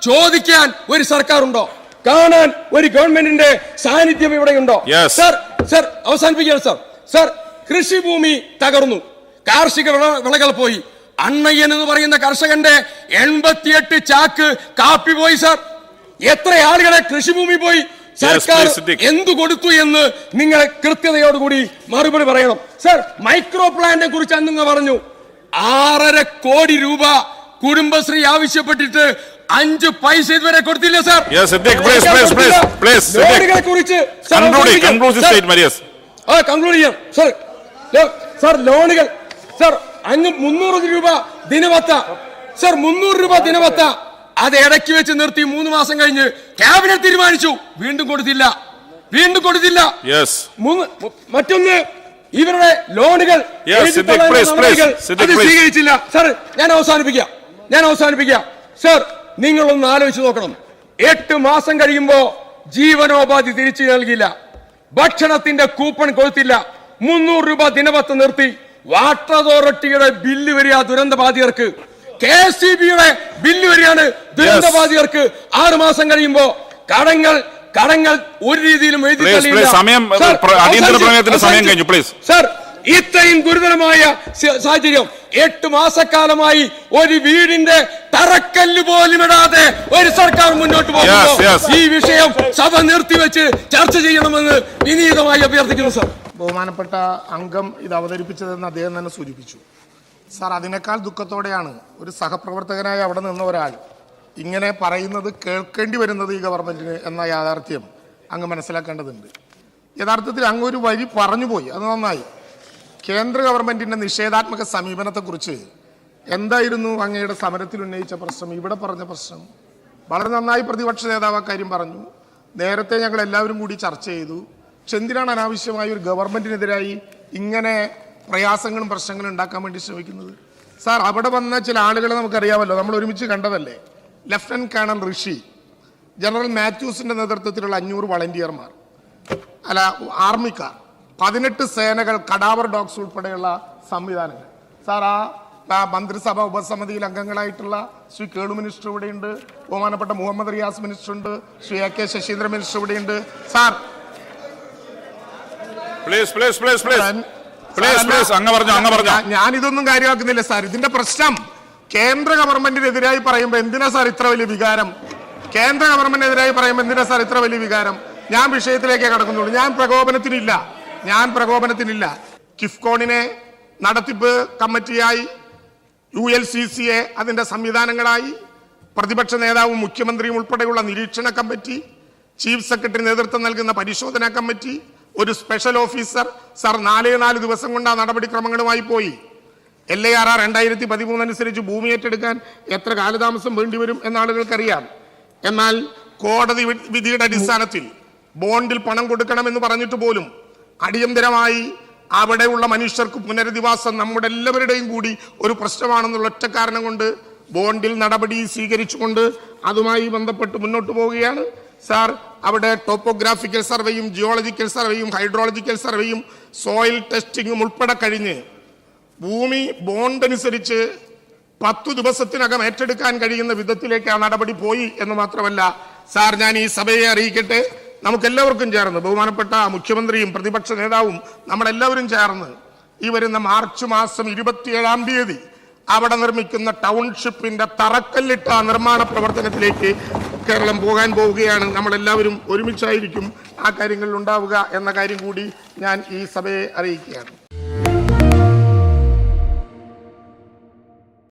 ചോദിക്കാൻ ഒരു സർക്കാർ ഉണ്ടോ? കാണാൻ ഒരു ഗവൺമെന്റിന്റെ സാന്നിധ്യം ഇവിടെയുണ്ടോ? സർ അവസാനിപ്പിക്കുകയാണ് സർ. കൃഷിഭൂമി തകർന്നു, കാർഷിക വിളകൾ പോയി. അണ്ണയ്യൻ എന്ന് പറയുന്ന കർഷകന്റെ 88 ചാക്ക് കാപ്പി പോയി സർ. എത്ര ആളുകളെ കൃഷിഭൂമി പോയി? സർക്കാർ എന്തു കൊടുത്തു എന്ന് നിങ്ങൾ കൃത്യതയോടുകൂടി മറുപടി പറയണം സർ. മൈക്രോ പ്ലാന്റിനെ കുറിച്ച് അന്ന് പറഞ്ഞു. 6.5 കോടി രൂപ കുടുംബശ്രീ ആവശ്യപ്പെട്ടിട്ട് 5 പൈസ ഇതുവരെ കൊടുത്തില്ല സർ. ലോണുകളെ കുറിച്ച് കൺക്ലൂഡ് ചെയ്യാം സർ. ലോണുകൾ സർ, അങ്ങ് 300 രൂപ ദിനവത്ത സർ, 300 രൂപ ദിനവത്ത അത് ഇടയ്ക്ക് വെച്ച് നിർത്തി. 3 മാസം കഴിഞ്ഞ് ക്യാബിനറ്റ് തീരുമാനിച്ചു, വീണ്ടും കൊടുത്തില്ല. മറ്റൊന്ന്, ഇവരുടെ ലോണുകൾ സ്വീകരിച്ചില്ല സർ. ഞാൻ അവസാനിപ്പിക്കാം സർ. നിങ്ങളൊന്ന് ആലോചിച്ച് നോക്കണം. 8 മാസം കഴിയുമ്പോ ജീവനോപാധി തിരിച്ചു നൽകില്ല, ഭക്ഷണത്തിന്റെ കൂപ്പൺ കൊടുത്തില്ല, 300 രൂപ ദിനവത്ത നിർത്തി. വാട്ടർ അതോറിറ്റിയുടെ ബില്ല് വരിക ദുരന്തബാധിതർക്ക്, KSEBിയുടെ ബില്ല് വരികയാണ് ദുരന്തബാധിതർക്ക്. 6 മാസം കഴിയുമ്പോ കടങ്ങൾ ഒരു രീതിയിലും സർ. ഇത്രയും ഗുരുതരമായ സാഹചര്യം 8 മാസക്കാലമായി ഒരു വീടിന്റെ തറക്കല്ല് പോലും ഇടാതെ ഒരു സർക്കാർ മുന്നോട്ട് പോകുമ്പോൾ ഈ വിഷയം സഭ നിർത്തിവെച്ച് ചർച്ച ചെയ്യണമെന്ന് വിനീതമായി അഭ്യർത്ഥിക്കുന്നു സർ. ബഹുമാനപ്പെട്ട അംഗം ഇത് അവതരിപ്പിച്ചതെന്ന് അദ്ദേഹം തന്നെ സൂചിപ്പിച്ചു സാർ. അതിനേക്കാൾ ദുഃഖത്തോടെയാണ് ഒരു സഹപ്രവർത്തകനായി അവിടെ നിന്ന ഒരാൾ ഇങ്ങനെ പറയുന്നത് കേൾക്കേണ്ടി വരുന്നത് ഈ ഗവൺമെന്റിന് എന്ന യാഥാർത്ഥ്യം അങ്ങ് മനസ്സിലാക്കേണ്ടതുണ്ട്. യഥാർത്ഥത്തിൽ അങ്ങ് ഒരു വരി പറഞ്ഞുപോയി, അത് നന്നായി. കേന്ദ്ര ഗവൺമെന്റിന്റെ നിഷേധാത്മക സമീപനത്തെക്കുറിച്ച് എന്തായിരുന്നു അങ്ങയുടെ സമരത്തിൽ ഉന്നയിച്ച പ്രശ്നം, ഇവിടെ പറഞ്ഞ പ്രശ്നം? വളരെ നന്നായി പ്രതിപക്ഷ നേതാവ് കാര്യം പറഞ്ഞു. നേരത്തെ ഞങ്ങൾ എല്ലാവരും കൂടി ചർച്ച ചെയ്തു. പക്ഷെ എന്തിനാണ് അനാവശ്യമായി ഒരു ഗവൺമെന്റിനെതിരായി ഇങ്ങനെ പ്രയാസങ്ങളും പ്രശ്നങ്ങളും ഉണ്ടാക്കാൻ വേണ്ടി ശ്രമിക്കുന്നത് സാർ? അവിടെ വന്ന ചില ആളുകളെ നമുക്കറിയാമല്ലോ, നമ്മൾ ഒരുമിച്ച് കണ്ടതല്ലേ. ലഫ്റ്റനന്റ് കേണൽ ഋഷി, ജനറൽ മാത്യൂസിന്റെ നേതൃത്വത്തിലുള്ള 500 വളണ്ടിയർമാർ, ആർമിക്കാർ, 18 സേനകൾ, കടാവർ ഡോഗ്സ് ഉൾപ്പെടെയുള്ള സംവിധാനങ്ങൾ സാർ. ആ മന്ത്രിസഭ ഉപസമിതിയിൽ അംഗങ്ങളായിട്ടുള്ള ശ്രീ കേളു മിനിസ്റ്റർ ഇവിടെയുണ്ട്, ബഹുമാനപ്പെട്ട മുഹമ്മദ് റിയാസ് മിനിസ്റ്റർ ഉണ്ട്, ശ്രീ AK ശശീന്ദ്രൻ മിനിസ്റ്റർ ഇവിടെയുണ്ട് സാർ. ഞാനിതൊന്നും കാര്യമാക്കുന്നില്ല സാർ. ഇതിന്റെ പ്രശ്നം കേന്ദ്ര ഗവൺമെന്റിനെതിരായി പറയുമ്പോൾ എന്തിനാ സാർ ഇത്ര വലിയ വികാരം? കേന്ദ്ര ഗവൺമെന്റിനെതിരായി പറയുമ്പോൾ എന്തിനാ സാർ ഇത്ര വലിയ വികാരം? ഞാൻ വിഷയത്തിലേക്ക് കടക്കുന്നുള്ളൂ. ഞാൻ പ്രകോപനത്തിനില്ല. കിഫ്കോണിനെ നടത്തിപ്പ് കമ്മിറ്റിയായി, ULCCയെ അതിന്റെ സംവിധാനങ്ങളായി, പ്രതിപക്ഷ നേതാവും മുഖ്യമന്ത്രിയും ഉൾപ്പെടെയുള്ള നിരീക്ഷണ കമ്മിറ്റി, ചീഫ് സെക്രട്ടറി നേതൃത്വം നൽകുന്ന പരിശോധനാ കമ്മിറ്റി, ഒരു സ്പെഷ്യൽ ഓഫീസർ സാർ, 4 ദിവസം കൊണ്ട് ആ നടപടിക്രമങ്ങളുമായി പോയി. LARR 2013 അനുസരിച്ച് ഭൂമി ഏറ്റെടുക്കാൻ എത്ര കാലതാമസം വേണ്ടിവരും എന്ന ആളുകൾക്കറിയാം. എന്നാൽ കോടതി വിധിയുടെ അടിസ്ഥാനത്തിൽ ബോണ്ടിൽ പണം കൊടുക്കണമെന്ന് പറഞ്ഞിട്ട് പോലും അടിയന്തരമായി അവിടെയുള്ള മനുഷ്യർക്ക് പുനരധിവാസം നമ്മുടെ എല്ലാവരുടെയും കൂടി ഒരു പ്രശ്നമാണെന്നുള്ള ഒറ്റ കാരണം കൊണ്ട് ബോണ്ടിൽ നടപടി സ്വീകരിച്ചുകൊണ്ട് അതുമായി ബന്ധപ്പെട്ട് മുന്നോട്ട് പോവുകയാണ് സാർ. അവിടെ ടോപ്പോഗ്രാഫിക്കൽ സർവേയും ജിയോളജിക്കൽ സർവേയും ഹൈഡ്രോളജിക്കൽ സർവേയും സോയിൽ ടെസ്റ്റിങ്ങും ഉൾപ്പെടെ കഴിഞ്ഞ് ഭൂമി ബോണ്ട് അനുസരിച്ച് 10 ദിവസത്തിനകം ഏറ്റെടുക്കാൻ കഴിയുന്ന വിധത്തിലേക്ക് ആ നടപടി പോയി എന്ന് മാത്രമല്ല സാർ, ഞാൻ ഈ സഭയെ അറിയിക്കട്ടെ, നമുക്കെല്ലാവർക്കും ചേർന്ന്, ബഹുമാനപ്പെട്ട മുഖ്യമന്ത്രിയും പ്രതിപക്ഷ നേതാവും നമ്മളെല്ലാവരും ചേർന്ന് ഈ വരുന്ന മാർച്ച് മാസം 27-ാം തീയതി അവിടെ നിർമ്മിക്കുന്ന ടൗൺഷിപ്പിന്റെ തറക്കല്ലിട്ട നിർമ്മാണ പ്രവർത്തനത്തിലേക്ക് കേരളം പോകാൻ പോവുകയാണ്. നമ്മളെല്ലാവരും ഒരുമിച്ചായിരിക്കും ആ കാര്യങ്ങളിൽ ഉണ്ടാവുക എന്ന കാര്യം കൂടി ഞാൻ ഈ സഭയെ അറിയിക്കുകയാണ്.